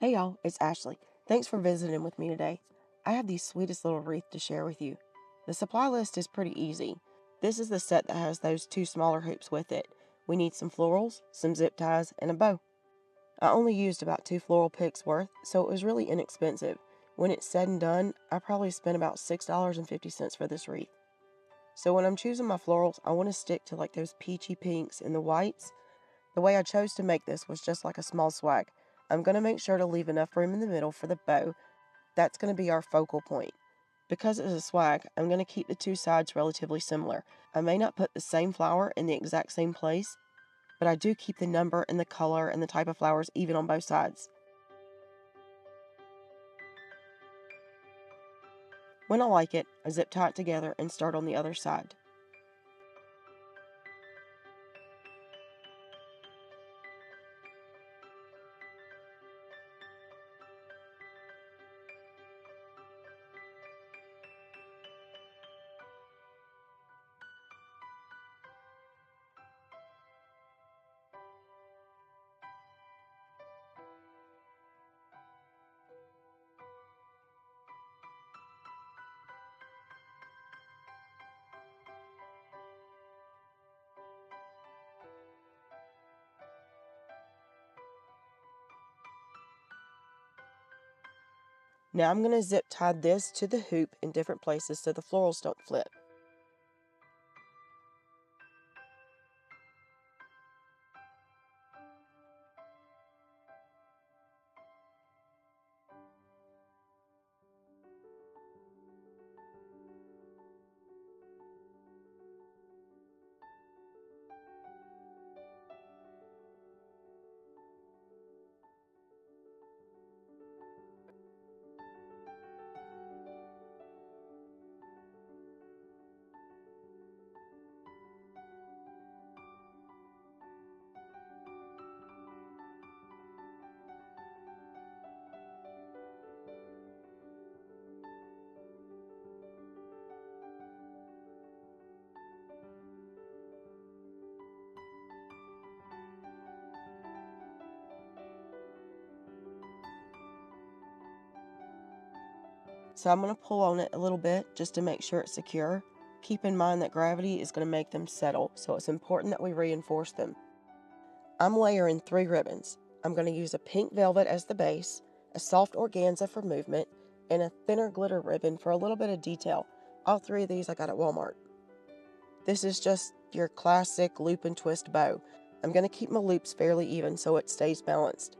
Hey y'all, it's Ashley. Thanks for visiting with me today. I have the sweetest little wreath to share with you. The supply list is pretty easy. This is the set that has those two smaller hoops with it. We need some florals, some zip ties, and a bow. I only used about 2 floral picks worth, so it was really inexpensive. When it's said and done, I probably spent about $6.50 for this wreath. So when I'm choosing my florals, I want to stick to like those peachy pinks and the whites. The way I chose to make this was just like a small swag. I'm going to make sure to leave enough room in the middle for the bow. That's going to be our focal point. Because it's a swag, I'm going to keep the two sides relatively similar. I may not put the same flower in the exact same place, but I do keep the number and the color and the type of flowers even on both sides. When I like it, I zip tie it together and start on the other side. Now I'm going to zip tie this to the hoop in different places so the florals don't flip. So I'm going to pull on it a little bit just to make sure it's secure. Keep in mind that gravity is going to make them settle, so it's important that we reinforce them. I'm layering 3 ribbons. I'm going to use a pink velvet as the base, a soft organza for movement, and a thinner glitter ribbon for a little bit of detail. All 3 of these I got at Walmart. This is just your classic loop and twist bow. I'm going to keep my loops fairly even so it stays balanced.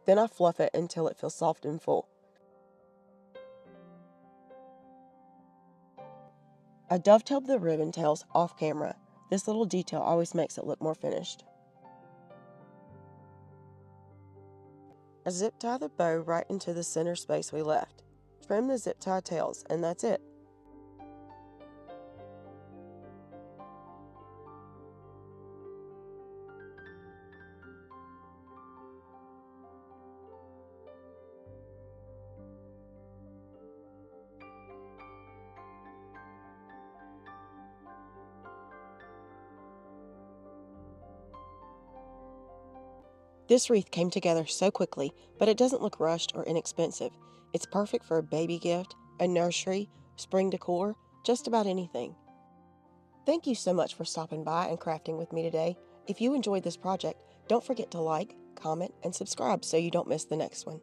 Then I fluff it until it feels soft and full. I dovetailed the ribbon tails off camera. This little detail always makes it look more finished. I zip tie the bow right into the center space we left. Trim the zip tie tails, and that's it. This wreath came together so quickly, but it doesn't look rushed or inexpensive. It's perfect for a baby gift, a nursery, spring decor, just about anything. Thank you so much for stopping by and crafting with me today. If you enjoyed this project, don't forget to like, comment, and subscribe so you don't miss the next one.